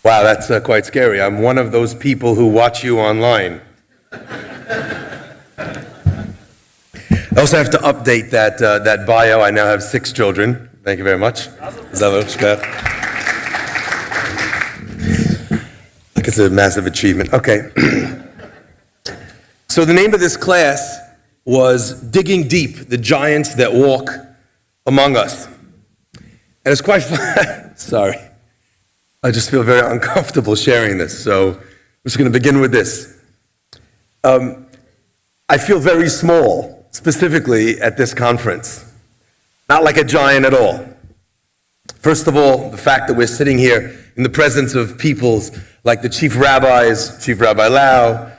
Wow, that's quite scary. I'm one of those people who watch you online. I also have to update that bio. I now have 6 children. Thank you very much. It's a massive achievement. Okay. So the name of this class was Digging Deep, the Giants That Walk Among Us. And it's quite fun. Sorry. I just feel very uncomfortable sharing this. So I'm just going to begin with this. I feel very small, specifically at this conference. Not like a giant at all. First of all, the fact that we're sitting here in the presence of peoples like the chief rabbis, Chief Rabbi Lau,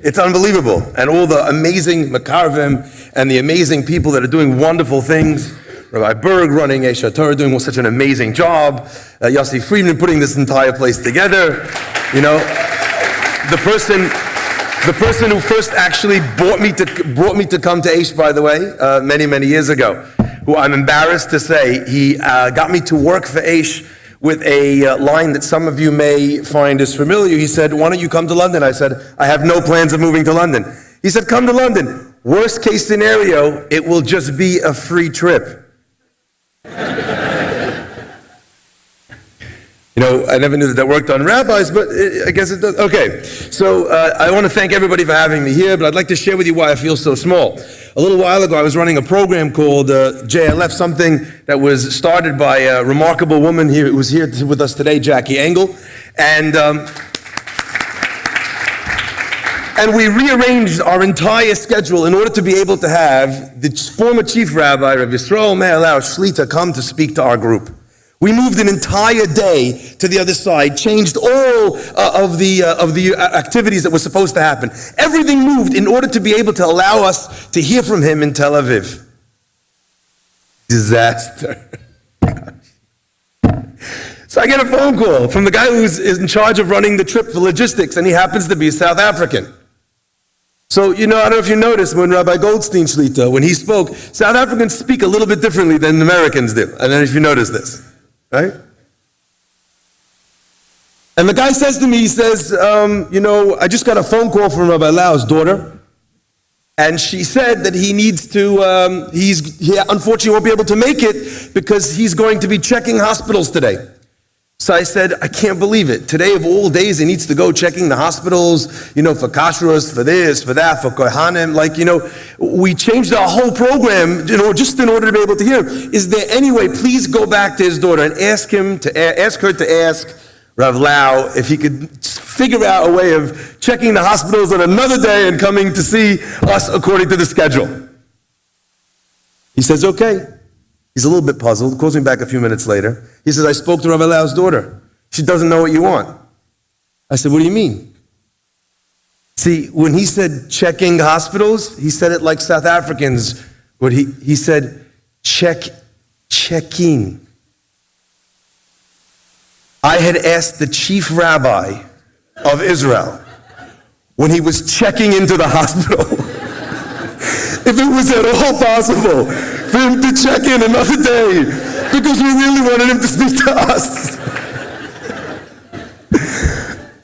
it's unbelievable. And all the amazing makarvim and the amazing people that are doing wonderful things. Rabbi Berg running Aish doing such an amazing job. Yossi Friedman putting this entire place together. You know, the person who first actually brought me to come to Aish, by the way, many years ago, who I'm embarrassed to say, he got me to work for Aish with a line that some of you may find is familiar. He said, "Why don't you come to London?" I said, "I have no plans of moving to London." He said, "Come to London. Worst case scenario, it will just be a free trip." You know, I never knew that worked on rabbis, but I guess it does. Okay, so I want to thank everybody for having me here, but I'd like to share with you why I feel so small. A little while ago, I was running a program called JLF, something that was started by a remarkable woman here who was here with us today, Jackie Engel, and we rearranged our entire schedule in order to be able to have the former chief rabbi, Rabbi Yisrael Meir Lau Shlita, come to speak to our group. We moved an entire day to the other side, changed all of the activities that were supposed to happen. Everything moved in order to be able to allow us to hear from him in Tel Aviv. Disaster. So I get a phone call from the guy who's in charge of running the trip for logistics, and he happens to be South African. So, you know, I don't know if you noticed when Rabbi Goldstein Shlita, when he spoke, South Africans speak a little bit differently than Americans do. I don't know if you noticed this. Right? And the guy says to me, he says, you know, I just got a phone call from Rabbi Lau's daughter, and she said that he needs to, he unfortunately won't be able to make it because he's going to be checking hospitals today. So I said, I can't believe it. Today of all days, he needs to go checking the hospitals, you know, for kashrus, for this, for that, for kohanim. Like, you know, we changed our whole program, you know, just in order to be able to hear. Is there any way, please go back to his daughter and ask her to ask Rav Lau if he could figure out a way of checking the hospitals on another day and coming to see us according to the schedule. He says, okay. He's a little bit puzzled, calls me back a few minutes later. He says, I spoke to Rabbi Lau's daughter. She doesn't know what you want. I said, what do you mean? See, when he said checking hospitals, he said it like South Africans. He said, checking. I had asked the chief rabbi of Israel when he was checking into the hospital if it was at all possible for him to check in another day because we really wanted him to speak to us.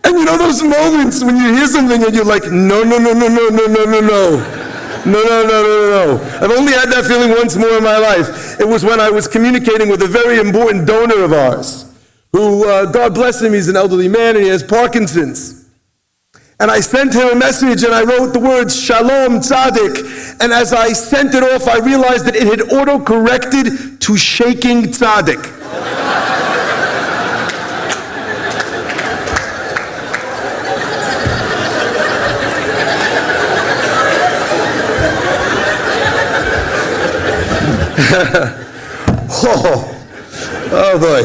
And you know those moments when you hear something and you're like, no. I've only had that feeling once more in my life. It was when I was communicating with a very important donor of ours who, God bless him, he's an elderly man and he has Parkinson's. And I sent him a message and I wrote the words, Shalom Tzaddik. And as I sent it off, I realized that it had auto-corrected to Shaking Tzaddik. Oh boy.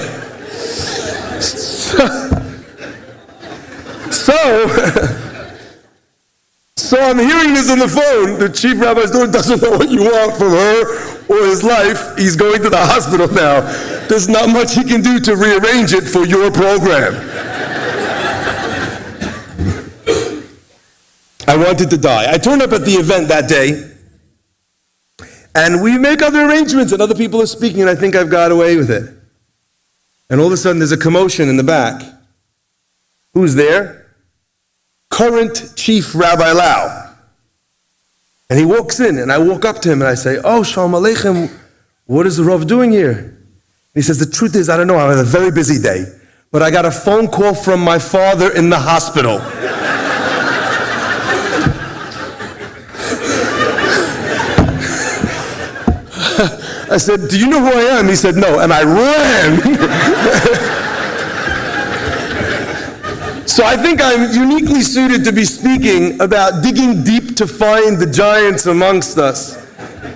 So I'm hearing this on the phone. The chief rabbi's daughter doesn't know what you want from her or his life. He's going to the hospital now. There's not much he can do to rearrange it for your program. I wanted to die. I turned up at the event that day, and we make other arrangements, and other people are speaking, and I think I've got away with it. And all of a sudden there's a commotion in the back. Who's there? Current Chief Rabbi Lau. And he walks in, and I walk up to him and I say, "Oh, Shalom Aleichem, what is the Rav doing here?" He says, "The truth is, I don't know, I had a very busy day, but I got a phone call from my father in the hospital." I said, "Do you know who I am?" He said, "No," and I ran. So I think I'm uniquely suited to be speaking about digging deep to find the giants amongst us,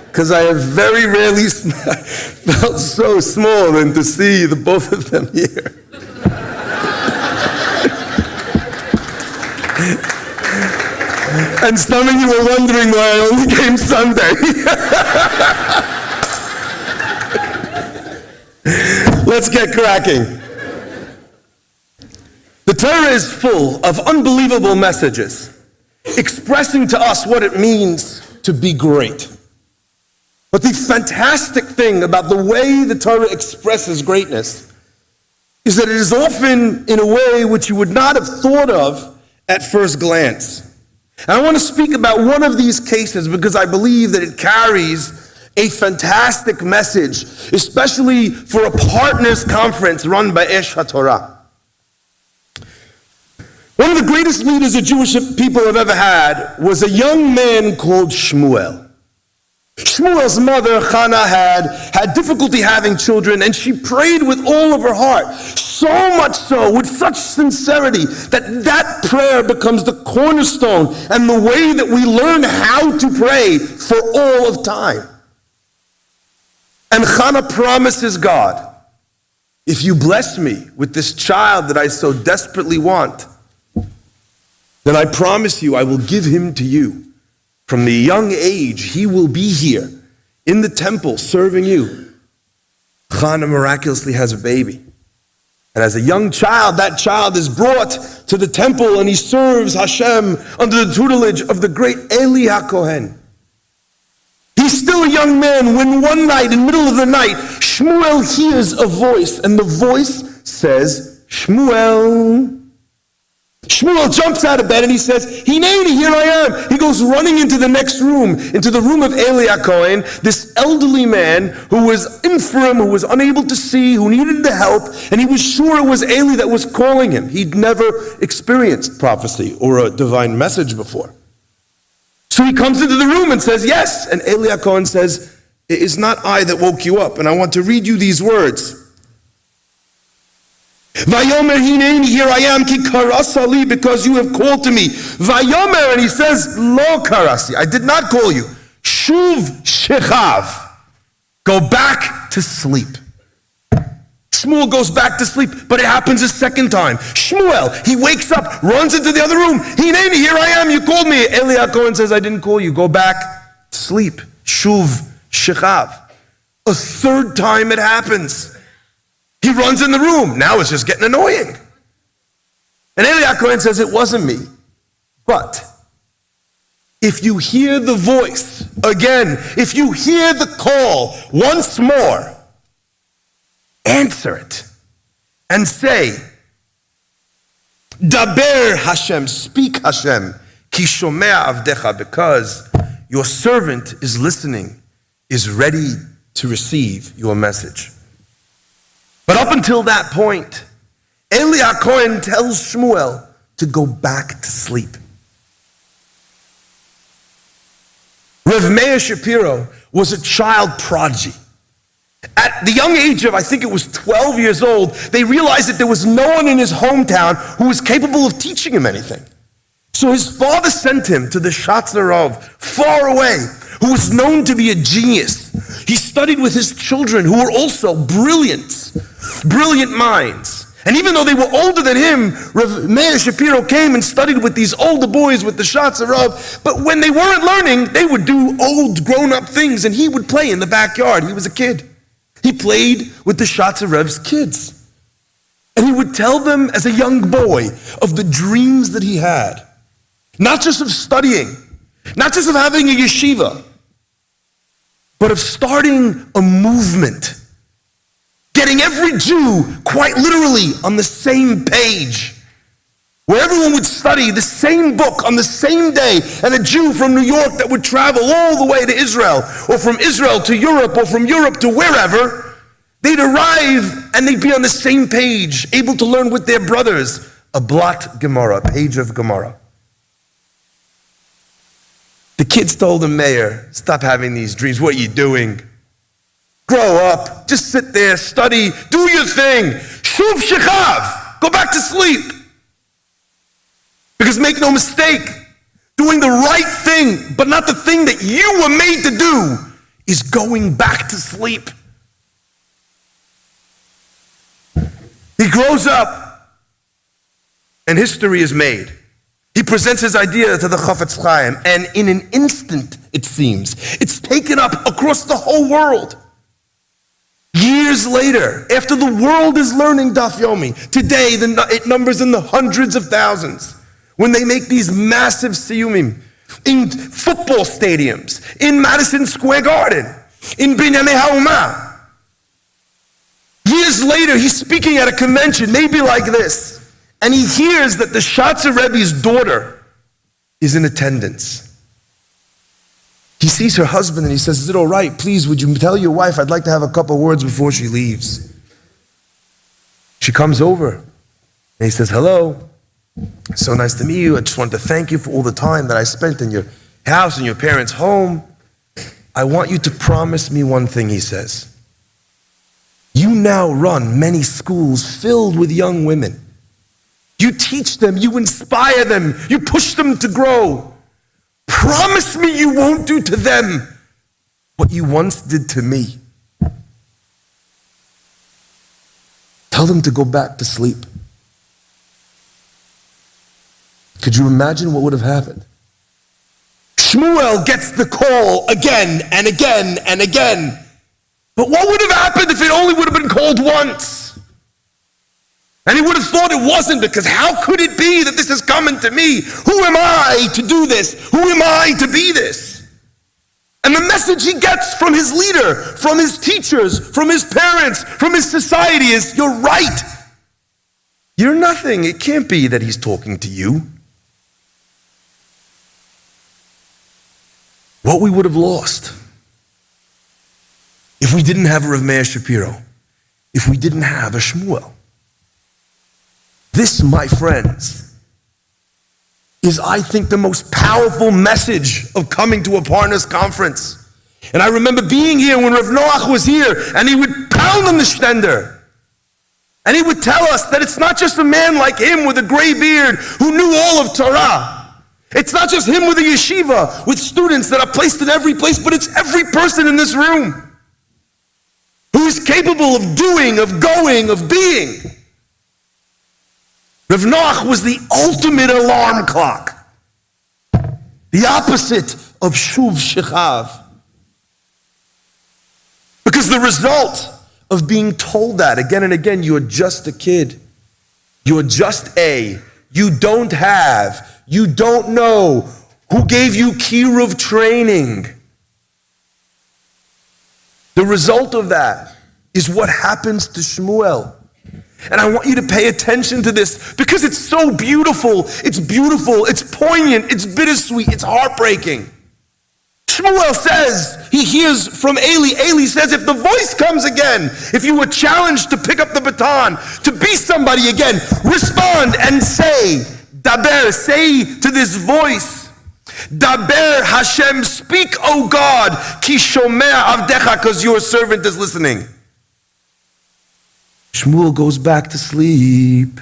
because I have very rarely felt so small than to see the both of them here. And some of you were wondering why I only came Sunday. Let's get cracking. The Torah is full of unbelievable messages expressing to us what it means to be great. But the fantastic thing about the way the Torah expresses greatness is that it is often in a way which you would not have thought of at first glance. And I want to speak about one of these cases because I believe that it carries a fantastic message, especially for a partners conference run by Aish HaTorah. One of the greatest leaders the Jewish people have ever had was a young man called Shmuel. Shmuel's mother, Chana, had difficulty having children, and she prayed with all of her heart, so much so, with such sincerity, that prayer becomes the cornerstone and the way that we learn how to pray for all of time. And Chana promises God, "If you bless me with this child that I so desperately want, then I promise you I will give him to you. From the young age, he will be here in the temple serving you." Chana miraculously has a baby. And as a young child, that child is brought to the temple and he serves Hashem under the tutelage of the great Eli HaKohen. He's still a young man when one night, in the middle of the night, Shmuel hears a voice, and the voice says, "Shmuel." Shmuel jumps out of bed and he says, "Hineni, here I am." He goes running into the next room, into the room of Eli HaKohen, this elderly man who was infirm, who was unable to see, who needed the help, and he was sure it was Eli that was calling him. He'd never experienced prophecy or a divine message before. So he comes into the room and says, "Yes." And Eli HaKohen says, "It is not I that woke you up." And I want to read you these words. Vayomer, hineni, here I am, ki karasali, because you have called to me. Vayomer, and he says, lo karasi, I did not call you. Shuv shechav, go back to sleep. Shmuel goes back to sleep, but it happens a second time. Shmuel, he wakes up, runs into the other room. Hineni, here I am, you called me. Eli HaKohen says, I didn't call you, go back to sleep. Shuv shechav. A third time it happens. He runs in the room. Now it's just getting annoying. And Eli HaKohen says, it wasn't me. But if you hear the voice again, if you hear the call once more, answer it and say, Daber Hashem, speak Hashem, ki shomea avdecha, because your servant is listening, is ready to receive your message. But up until that point, Eli HaKohen tells Shmuel to go back to sleep. Rav Meir Shapiro was a child prodigy. At the young age of, I think it was 12 years old, they realized that there was no one in his hometown who was capable of teaching him anything. So his father sent him to the Shatzer Rav, far away, who was known to be a genius. He studied with his children, who were also brilliant minds. And even though they were older than him, Rav Meir Shapiro came and studied with these older boys with the Shatzer Rav. But when they weren't learning, they would do old, grown-up things, and he would play in the backyard. He was a kid. He played with the Shatzer Rav's kids. And he would tell them as a young boy of the dreams that he had. Not just of studying, not just of having a yeshiva, but of starting a movement, getting every Jew quite literally on the same page, where everyone would study the same book on the same day, and a Jew from New York that would travel all the way to Israel, or from Israel to Europe, or from Europe to wherever, they'd arrive and they'd be on the same page, able to learn with their brothers a blot Gemara, a page of Gemara. The kids told the mayor, stop having these dreams. What are you doing? Grow up. Just sit there, study, do your thing. Shuv shechav. Go back to sleep. Because make no mistake, doing the right thing, but not the thing that you were made to do, is going back to sleep. He grows up, and history is made. He presents his idea to the Chafetz Chaim, and in an instant, it seems, it's taken up across the whole world. Years later, after the world is learning Daf Yomi, today it numbers in the hundreds of thousands, when they make these massive siyumim in football stadiums, in Madison Square Garden, in Binyanei Ha'umah. Years later, he's speaking at a convention, maybe like this, and he hears that the Shatzer Rebbe's daughter is in attendance. He sees her husband and he says, is it all right? Please, would you tell your wife I'd like to have a couple words before she leaves? She comes over and he says, hello. So nice to meet you. I just wanted to thank you for all the time that I spent in your house, in your parents' home. I want you to promise me one thing, he says. You now run many schools filled with young women. You teach them, you inspire them, you push them to grow. Promise me you won't do to them what you once did to me. Tell them to go back to sleep. Could you imagine what would have happened? Shmuel gets the call again and again and again. But what would have happened if it only would have been called once? And he would have thought it wasn't, because how could it be that this is coming to me? Who am I to do this? Who am I to be this? And the message he gets from his leader, from his teachers, from his parents, from his society is, you're right. You're nothing. It can't be that he's talking to you. What we would have lost if we didn't have a Rav Meir Shapiro, if we didn't have a Shmuel. This, my friends, is, I think, the most powerful message of coming to a partners conference. And I remember being here when Rav Noach was here, and he would pound on the shtender. And he would tell us that it's not just a man like him with a gray beard who knew all of Torah. It's not just him with a yeshiva, with students that are placed in every place, but it's every person in this room who is capable of doing, of going, of being. Rav Noach was the ultimate alarm clock, the opposite of Shuv Shechav. Because the result of being told that again and again, you're just a kid, you're just you don't have, you don't know, who gave you kiruv training. The result of that is what happens to Shmuel. And I want you to pay attention to this, because it's so beautiful, it's poignant, it's bittersweet, it's heartbreaking. Shmuel says, he hears from Eli. Eli says, if the voice comes again, if you were challenged to pick up the baton, to be somebody again, respond and say, Daber, say to this voice, Daber Hashem, speak, O God, ki shomea avdecha, because your servant is listening. Shmuel goes back to sleep.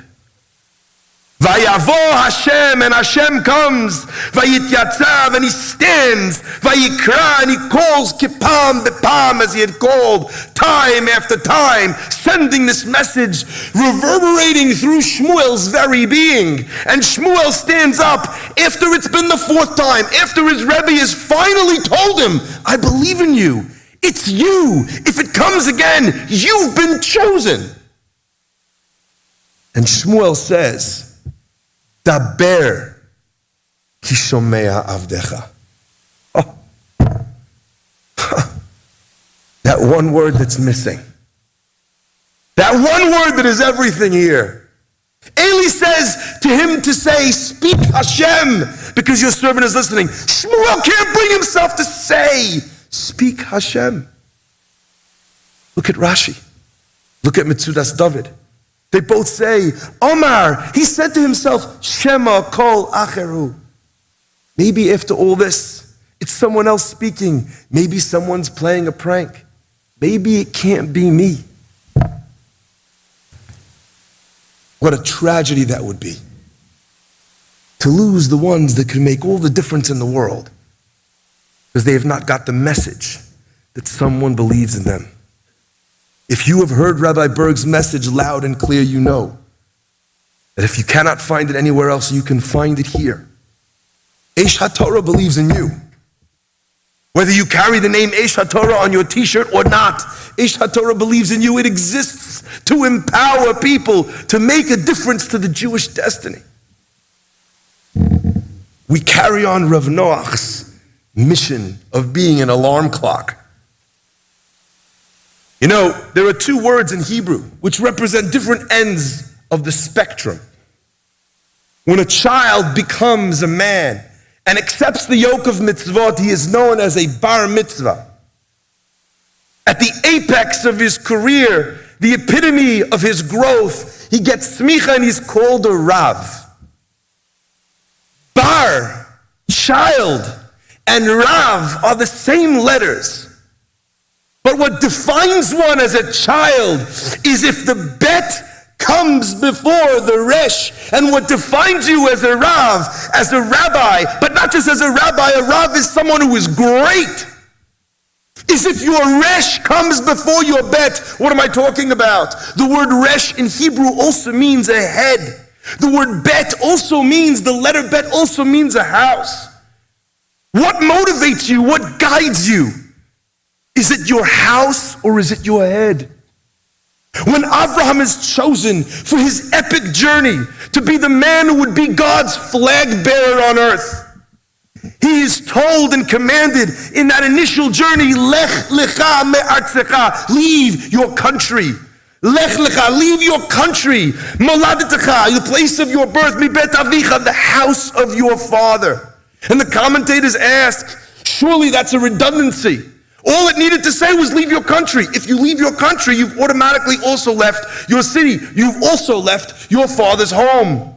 Vayavo Hashem, and Hashem comes. Vayityatzah, and he stands. Vayikra, and he calls kipam bepam, as he had called time after time, sending this message, reverberating through Shmuel's very being. And Shmuel stands up after it's been the fourth time, after his Rebbe has finally told him, I believe in you. It's you. If it comes again, you've been chosen. And Shmuel says, Daber ki shomea avdecha. That one word that's missing. That one word that is everything here. Eli says to him to say, speak Hashem, because your servant is listening. Shmuel can't bring himself to say, speak Hashem. Look at Rashi. Look at Metzudas David. They both say, Omar, he said to himself, Shema kol acheru. Maybe after all this, it's someone else speaking. Maybe someone's playing a prank. Maybe it can't be me. What a tragedy that would be. To lose the ones that can make all the difference in the world because they have not got the message that someone believes in them. If you have heard Rabbi Berg's message loud and clear, you know that if you cannot find it anywhere else, you can find it here. Aish HaTorah believes in you. Whether you carry the name Aish HaTorah on your t-shirt or not, Aish HaTorah believes in you. It exists to empower people to make a difference to the Jewish destiny. We carry on Rav Noach's mission of being an alarm clock. You know, there are two words in Hebrew which represent different ends of the spectrum. When a child becomes a man and accepts the yoke of mitzvot, he is known as a bar mitzvah. At the apex of his career, the epitome of his growth, he gets smicha and he's called a rav. Bar, child, and rav are the same letters. But what defines one as a child is if the bet comes before the resh. And what defines you as a rav, as a rabbi, but not just as a rabbi, a rav is someone who is great, is if your resh comes before your bet. What am I talking about? The word resh in Hebrew also means a head. The word bet also means, the letter bet also means a house. What motivates you? What guides you? Is it your house or is it your head? When Abraham is chosen for his epic journey to be the man who would be God's flag bearer on earth, he is told and commanded in that initial journey, Lech lecha me'artzecha, leave your country. Lech lecha, leave your country. Moladetecha, the place of your birth, mibet avicha, the house of your father. And the commentators ask, surely that's a redundancy. All it needed to say was leave your country. If you leave your country, you've automatically also left your city. You've also left your father's home.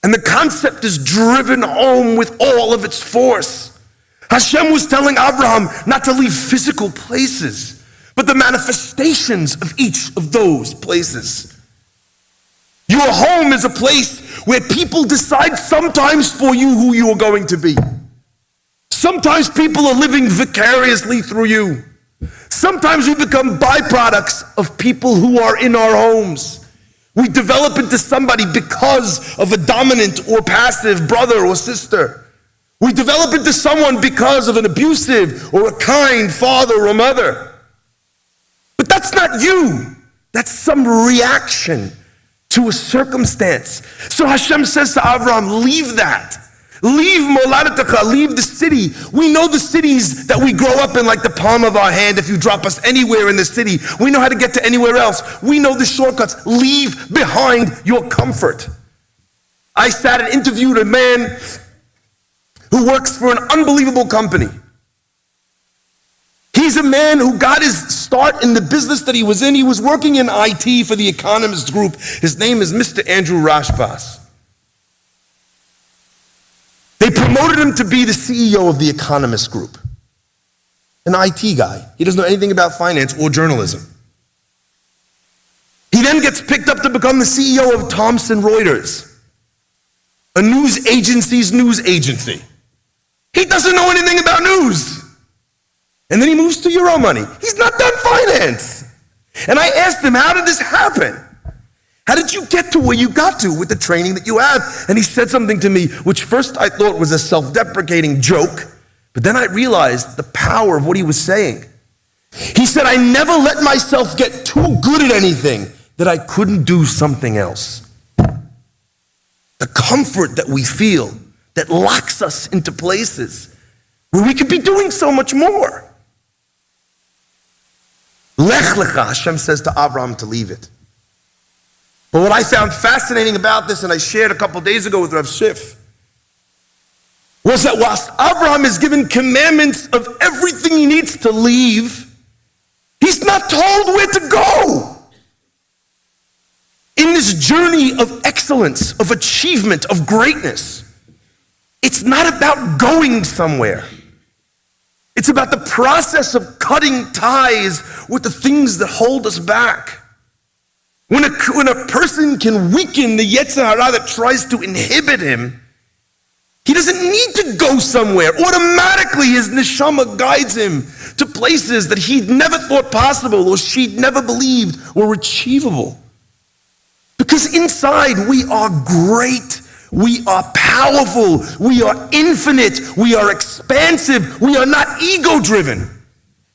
And the concept is driven home with all of its force. Hashem was telling Abraham not to leave physical places, but the manifestations of each of those places. Your home is a place where people decide sometimes for you who you are going to be. Sometimes people are living vicariously through you. Sometimes we become byproducts of people who are in our homes. We develop into somebody because of a dominant or passive brother or sister. We develop into someone because of an abusive or a kind father or mother. But that's not you. That's some reaction to a circumstance. So Hashem says to Avraham, leave that. Leave Moladetecha, leave the city. We know the cities that we grow up in like the palm of our hand. If you drop us anywhere in the city, we know how to get to anywhere else. We know the shortcuts. Leave behind your comfort. I sat and interviewed a man who works for an unbelievable company. He's a man who got his start in the business that he was in. He was working in IT for the Economist Group. His name is Mr. Andrew Rashbas. They promoted him to be the CEO of the Economist Group. An IT guy. He doesn't know anything about finance or journalism. He then gets picked up to become the CEO of Thomson Reuters, a news agency's news agency. He doesn't know anything about news. And then he moves to Euromoney. He's not done finance. And I asked him, how did this happen? How did you get to where you got to with the training that you have? And he said something to me, which first I thought was a self-deprecating joke, but then I realized the power of what he was saying. He said, I never let myself get too good at anything that I couldn't do something else. The comfort that we feel that locks us into places where we could be doing so much more. Lech lecha, Hashem says to Abraham to leave it. But what I found fascinating about this, and I shared a couple days ago with Rav Schiff, was that whilst Abraham is given commandments of everything he needs to leave, he's not told where to go. In this journey of excellence, of achievement, of greatness, it's not about going somewhere. It's about the process of cutting ties with the things that hold us back. When a person can weaken the Yetzer Hara that tries to inhibit him, he doesn't need to go somewhere. Automatically, his neshama guides him to places that he'd never thought possible or she'd never believed were achievable. Because inside, we are great. We are powerful. We are infinite. We are expansive. We are not ego-driven.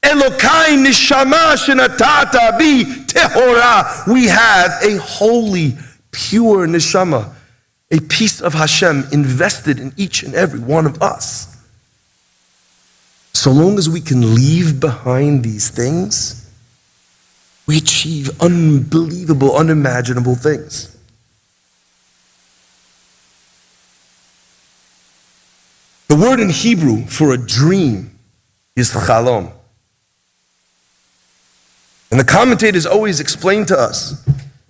Elokai neshama shenatata bi tehora. We have a holy, pure neshama, a piece of Hashem invested in each and every one of us. So long as we can leave behind these things, we achieve unbelievable, unimaginable things. The word in Hebrew for a dream is chalom. And the commentators always explain to us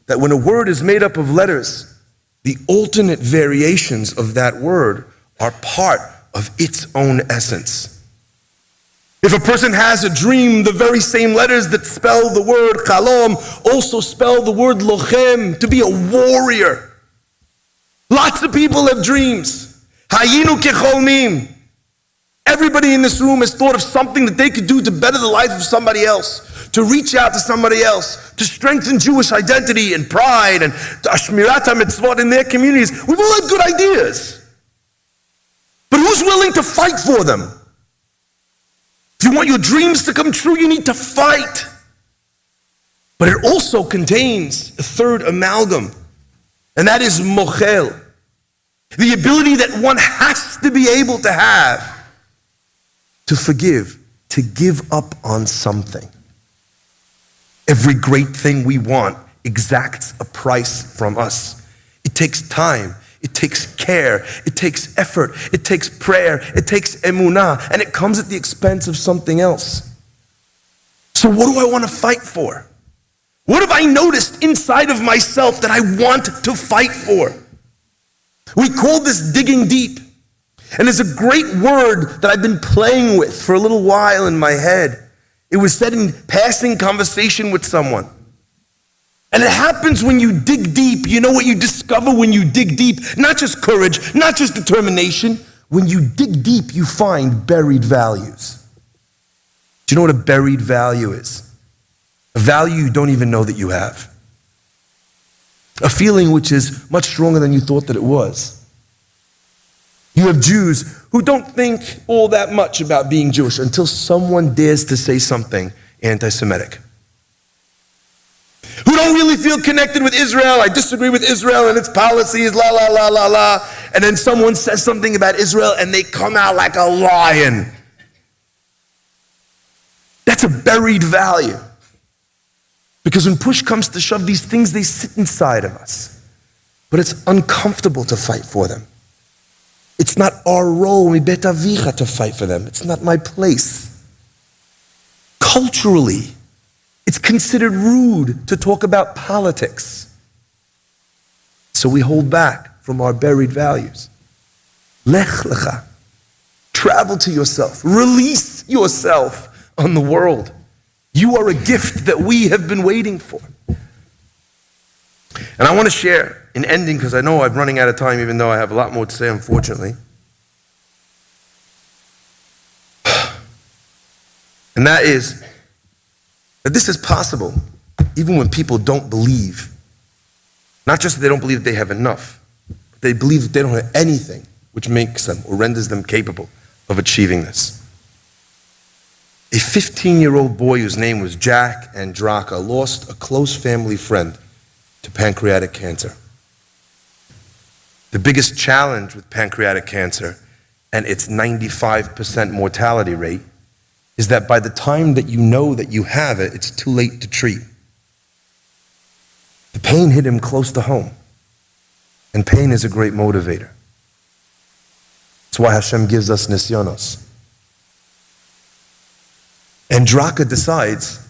that when a word is made up of letters, the alternate variations of that word are part of its own essence. If a person has a dream, the very same letters that spell the word chalom also spell the word lochem, to be a warrior. Lots of people have dreams. Hayinu kecholmim. Everybody in this room has thought of something that they could do to better the life of somebody else, to reach out to somebody else, to strengthen Jewish identity and pride and Shmirat HaMitzvot in their communities. We've all had good ideas. But who's willing to fight for them? If you want your dreams to come true, you need to fight. But it also contains a third amalgam, and that is mochel, the ability that one has to be able to have to forgive, to give up on something. Every great thing we want exacts a price from us. It takes time. It takes care, it takes effort, it takes prayer, it takes emunah, and it comes at the expense of something else. So what do I want to fight for? What have I noticed inside of myself that I want to fight for? We call this digging deep. And there's a great word that I've been playing with for a little while in my head. It was said in passing conversation with someone. And it happens when you dig deep. You know what you discover when you dig deep? Not just courage, not just determination. When you dig deep, you find buried values. Do you know what a buried value is? A value you don't even know that you have. A feeling which is much stronger than you thought that it was. You have Jews who don't think all that much about being Jewish until someone dares to say something anti-Semitic. Who don't really feel connected with Israel. I disagree with Israel and its policies, la, la, la, la, la. And then someone says something about Israel and they come out like a lion. That's a buried value. Because when push comes to shove, these things, they sit inside of us. But it's uncomfortable to fight for them. It's not our role, mi bet avicha, to fight for them. It's not my place. Culturally, it's considered rude to talk about politics. So we hold back from our buried values. Lech lecha. Travel to yourself. Release yourself on the world. You are a gift that we have been waiting for. And I want to share, in ending, because I know I'm running out of time, even though I have a lot more to say, unfortunately. And that is that this is possible even when people don't believe. Not just that they don't believe that they have enough, but they believe that they don't have anything which makes them or renders them capable of achieving this. A 15-year-old boy whose name was Jack Andraka lost a close family friend to pancreatic cancer. The biggest challenge with pancreatic cancer and its 95% mortality rate is that by the time that you know that you have it, it's too late to treat. The pain hit him close to home. And pain is a great motivator. That's why Hashem gives us nisyonos. And Draka decides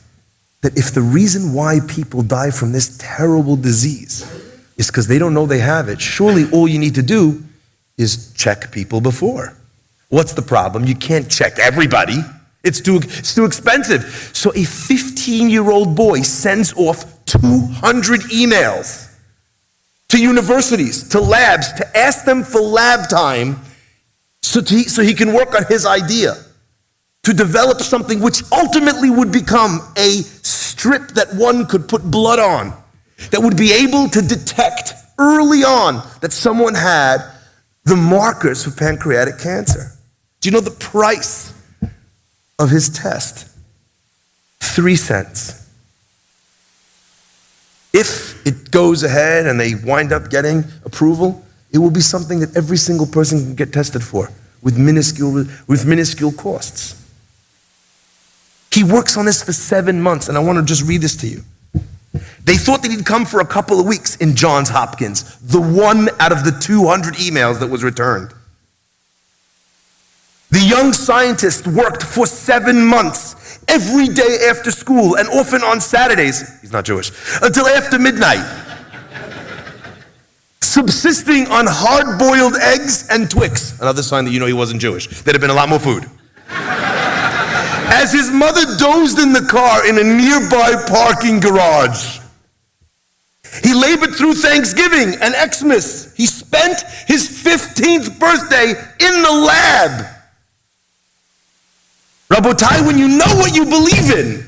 that if the reason why people die from this terrible disease is because they don't know they have it, surely all you need to do is check people before. What's the problem? You can't check everybody. It's too expensive. So a 15-year-old boy sends off 200 emails to universities, to labs, to ask them for lab time so he can work on his idea, to develop something which ultimately would become a strip that one could put blood on, that would be able to detect early on that someone had the markers for pancreatic cancer. Do you know the price of his test? 3 cents. If it goes ahead and they wind up getting approval, it will be something that every single person can get tested for with minuscule costs. He works on this for 7 months, and I want to just read this to you. They thought that he'd come for a couple of weeks in Johns Hopkins, the one out of the 200 emails that was returned. The young scientist worked for 7 months, every day after school, and often on Saturdays, he's not Jewish, until after midnight, subsisting on hard-boiled eggs and Twix. Another sign that you know he wasn't Jewish. There'd have been a lot more food. As his mother dozed in the car in a nearby parking garage. He labored through Thanksgiving and Xmas. He spent his 15th birthday in the lab. Rabotai, when you know what you believe in,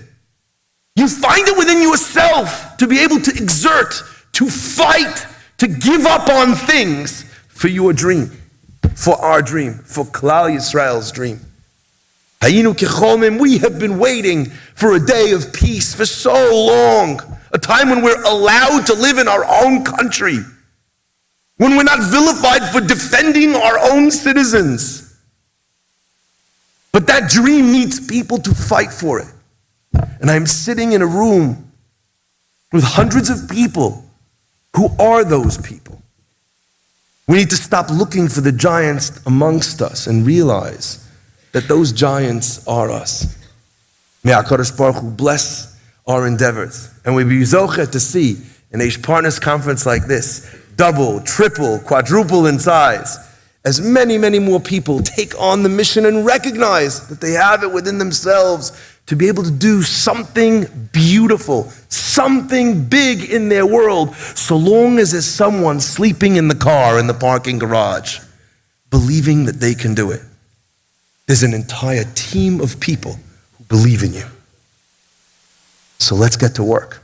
you find it within yourself to be able to exert, to fight, to give up on things for your dream, for our dream, for Klal Yisrael's dream. Hayinu kecholmim, we have been waiting for a day of peace for so long, a time when we're allowed to live in our own country, when we're not vilified for defending our own citizens. But that dream needs people to fight for it. And I'm sitting in a room with hundreds of people who are those people. We need to stop looking for the giants amongst us and realize that those giants are us. May HaKadosh Baruch Hu bless our endeavors. And we be zochet to see an Aish Partners conference like this, double, triple, quadruple in size, as many, many more people take on the mission and recognize that they have it within themselves to be able to do something beautiful, something big in their world, so long as there's someone sleeping in the car in the parking garage, believing that they can do it. There's an entire team of people who believe in you. So let's get to work.